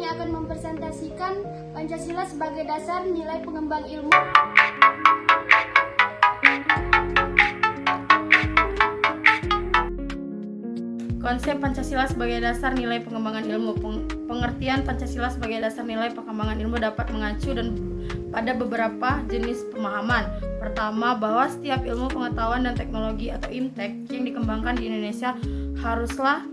akan mempresentasikan Pancasila sebagai dasar nilai pengembang ilmu. Konsep Pancasila sebagai dasar nilai pengembangan ilmu. Pengertian Pancasila sebagai dasar nilai pengembangan ilmu dapat mengacu dan pada beberapa jenis pemahaman. Pertama, bahwa setiap ilmu pengetahuan dan teknologi atau IMTEK yang dikembangkan di Indonesia haruslah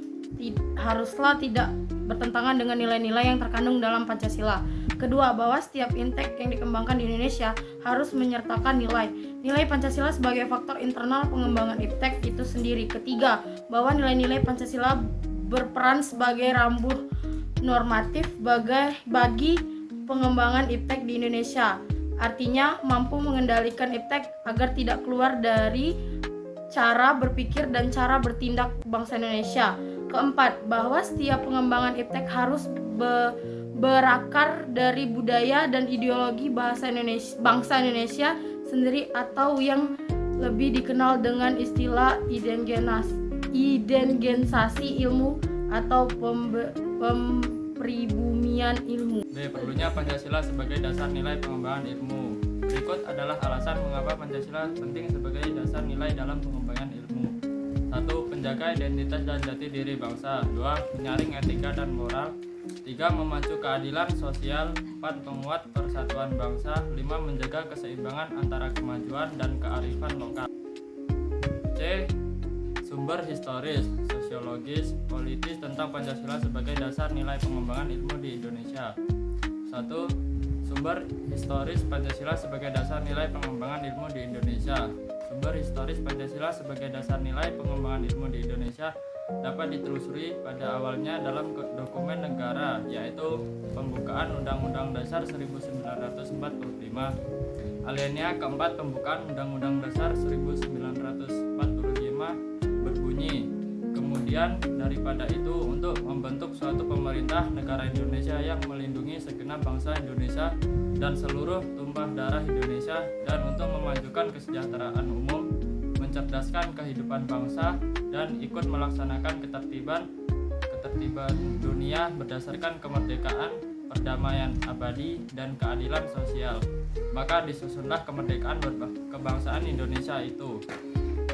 tidak bertentangan dengan nilai-nilai yang terkandung dalam Pancasila. Kedua, bahwa setiap IMTEK yang dikembangkan di Indonesia harus menyertakan nilai Pancasila sebagai faktor internal pengembangan IMTEK itu sendiri. Ketiga, bahwa nilai-nilai Pancasila berperan sebagai rambu normatif bagi pengembangan IMTEK di Indonesia. Artinya, mampu mengendalikan IMTEK agar tidak keluar dari cara berpikir dan cara bertindak bangsa Indonesia. Keempat, bahwa setiap pengembangan IMTEK harus berakar dari budaya dan ideologi bangsa Indonesia sendiri atau yang lebih dikenal dengan istilah indengensasi ilmu atau pempribumian ilmu. B. Perlunya Pancasila sebagai dasar nilai pengembangan ilmu. Berikut adalah alasan mengapa Pancasila penting sebagai dasar nilai dalam pengembangan ilmu. 1. Penjaga identitas dan jati diri bangsa. 2. Menyaring etika dan moral. 3. Memacu keadilan sosial. 4. Menguat persatuan bangsa. 5. Menjaga keseimbangan antara kemajuan dan kearifan lokal. C. Sumber historis, sosiologis, politis tentang Pancasila sebagai dasar nilai pengembangan ilmu di Indonesia. 1. Sumber historis Pancasila sebagai dasar nilai pengembangan ilmu di Indonesia. Sumber historis Pancasila sebagai dasar nilai pengembangan ilmu di Indonesia dapat ditelusuri pada awalnya dalam dokumen negara, yaitu pembukaan Undang-Undang Dasar 1945. Alinea keempat pembukaan Undang-Undang Dasar 1945 berbunyi, kemudian daripada itu untuk membentuk suatu pemerintah negara Indonesia yang melindungi segenap bangsa Indonesia dan seluruh tumpah darah Indonesia, dan untuk memajukan kesejahteraan umum, mencerdaskan kehidupan bangsa, dan ikut melaksanakan ketertiban dunia berdasarkan kemerdekaan, perdamaian abadi, dan keadilan sosial. Maka disusunlah kemerdekaan kebangsaan Indonesia itu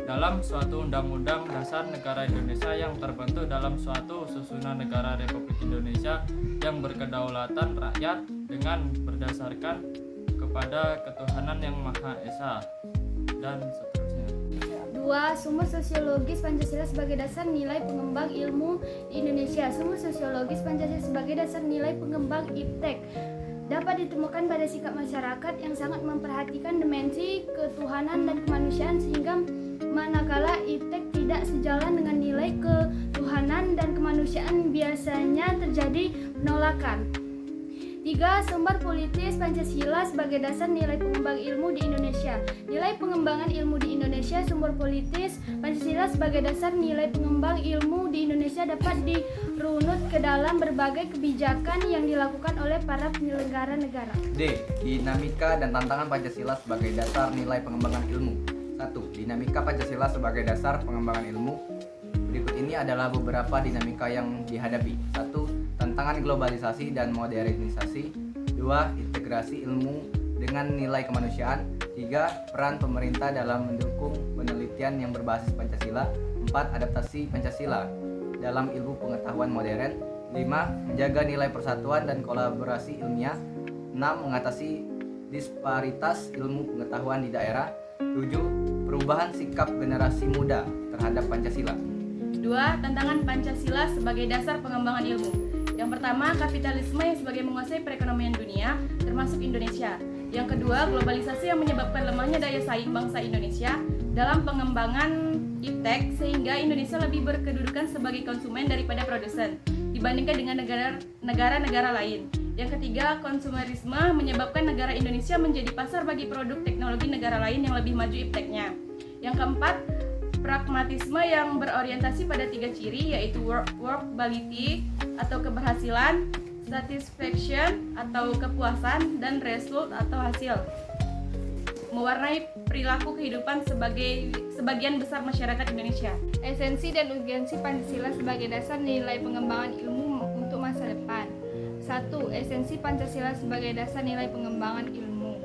dalam suatu undang-undang dasar negara Indonesia yang terbentuk dalam suatu susunan negara Republik Indonesia yang berkedaulatan rakyat dengan berdasarkan kepada ketuhanan yang Maha Esa, dan seterusnya. 2. Sumber sosiologis Pancasila sebagai dasar nilai pengembang ilmu di Indonesia. Sumber sosiologis Pancasila sebagai dasar nilai pengembang IPTEK dapat ditemukan pada sikap masyarakat yang sangat memperhatikan dimensi ketuhanan dan kemanusiaan, sehingga manakala IPTEK tidak sejalan dengan nilai ketuhanan dan kemanusiaan biasanya terjadi penolakan. 3. Sumber politis Pancasila sebagai dasar nilai pengembang ilmu di Indonesia. Nilai pengembangan ilmu di Indonesia. Sumber politis Pancasila sebagai dasar nilai pengembang ilmu di Indonesia dapat dirunut ke dalam berbagai kebijakan yang dilakukan oleh para penyelenggara negara. D. Dinamika dan tantangan Pancasila sebagai dasar nilai pengembangan ilmu. 1. Dinamika Pancasila sebagai dasar pengembangan ilmu. Berikut ini adalah beberapa dinamika yang dihadapi. 1. Tantangan globalisasi dan modernisasi. 2. Integrasi ilmu dengan nilai kemanusiaan. 3. Peran pemerintah dalam mendukung penelitian yang berbasis Pancasila. 4. Adaptasi Pancasila dalam ilmu pengetahuan modern. 5. Menjaga nilai persatuan dan kolaborasi ilmiah. 6. Mengatasi disparitas ilmu pengetahuan di daerah. 7. Perubahan sikap generasi muda terhadap Pancasila. 2. Tantangan Pancasila sebagai dasar pengembangan ilmu. Yang pertama, kapitalisme yang sebagai menguasai perekonomian dunia, termasuk Indonesia. Yang kedua, globalisasi yang menyebabkan lemahnya daya saing bangsa Indonesia dalam pengembangan IPTEK, sehingga Indonesia lebih berkedudukan sebagai konsumen daripada produsen dibandingkan dengan negara-negara lain. Yang ketiga, konsumerisme menyebabkan negara Indonesia menjadi pasar bagi produk teknologi negara lain yang lebih maju IPTEK-nya. Yang keempat, pragmatisme yang berorientasi pada 3 ciri, yaitu workability atau keberhasilan, satisfaction atau kepuasan, dan result atau hasil, mewarnai perilaku kehidupan sebagian besar masyarakat Indonesia. Esensi dan urgensi Pancasila sebagai dasar nilai pengembangan ilmu untuk masa depan. 1. 1. Esensi Pancasila sebagai dasar nilai pengembangan ilmu.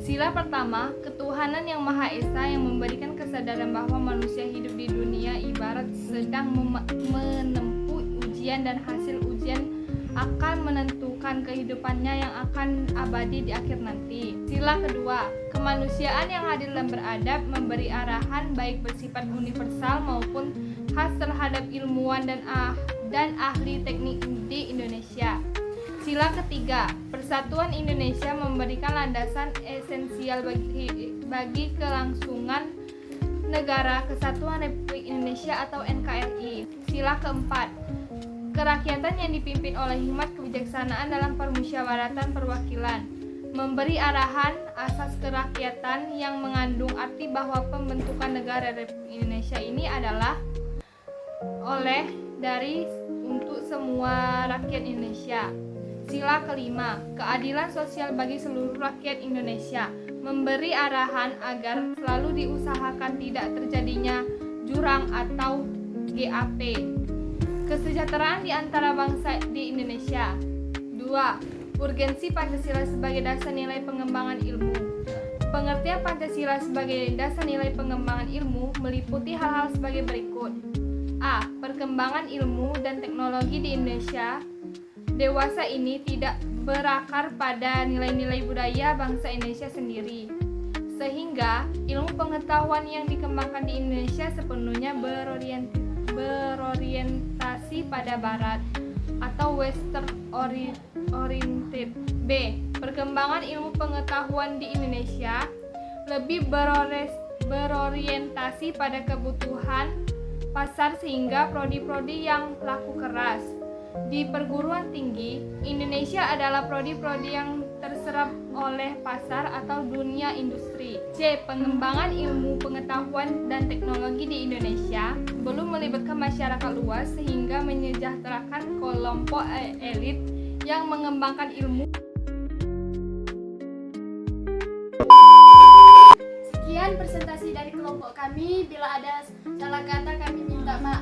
Sila pertama, ketuhanan yang Maha Esa yang memberikan kesadaran bahwa manusia hidup di dunia ibarat sedang menempuh ujian dan hasil ujian akan menentukan kehidupannya yang akan abadi di akhir nanti. Sila kedua, kemanusiaan yang adil dan beradab memberi arahan baik bersifat universal maupun khas terhadap ilmuwan dan ahli teknik di Indonesia. Sila ketiga, Persatuan Indonesia memberikan landasan esensial bagi kelangsungan Negara Kesatuan Republik Indonesia atau NKRI. Sila keempat, kerakyatan yang dipimpin oleh hikmat kebijaksanaan dalam permusyawaratan perwakilan memberi arahan asas kerakyatan yang mengandung arti bahwa pembentukan negara Republik Indonesia ini adalah dari untuk semua rakyat Indonesia. Sila kelima, keadilan sosial bagi seluruh rakyat Indonesia memberi arahan agar selalu diusahakan tidak terjadinya jurang atau GAP. Kesejahteraan di antara bangsa di Indonesia. 2. Urgensi Pancasila sebagai dasar nilai pengembangan ilmu. Pengertian Pancasila sebagai dasar nilai pengembangan ilmu meliputi hal-hal sebagai berikut. A. Perkembangan ilmu dan teknologi di Indonesia dewasa ini tidak berakar pada nilai-nilai budaya bangsa Indonesia sendiri, sehingga ilmu pengetahuan yang dikembangkan di Indonesia sepenuhnya berorientasi pada Barat atau Western oriented. B. Perkembangan ilmu pengetahuan di Indonesia lebih berorientasi pada kebutuhan pasar sehingga prodi-prodi yang laku keras. Di perguruan tinggi, Indonesia adalah prodi-prodi yang terserap oleh pasar atau dunia industri. C. Pengembangan ilmu pengetahuan dan teknologi di Indonesia belum melibatkan masyarakat luas sehingga menyejahterakan kelompok elit yang mengembangkan ilmu. Sekian presentasi dari kelompok kami. Bila ada salah kata kami minta maaf.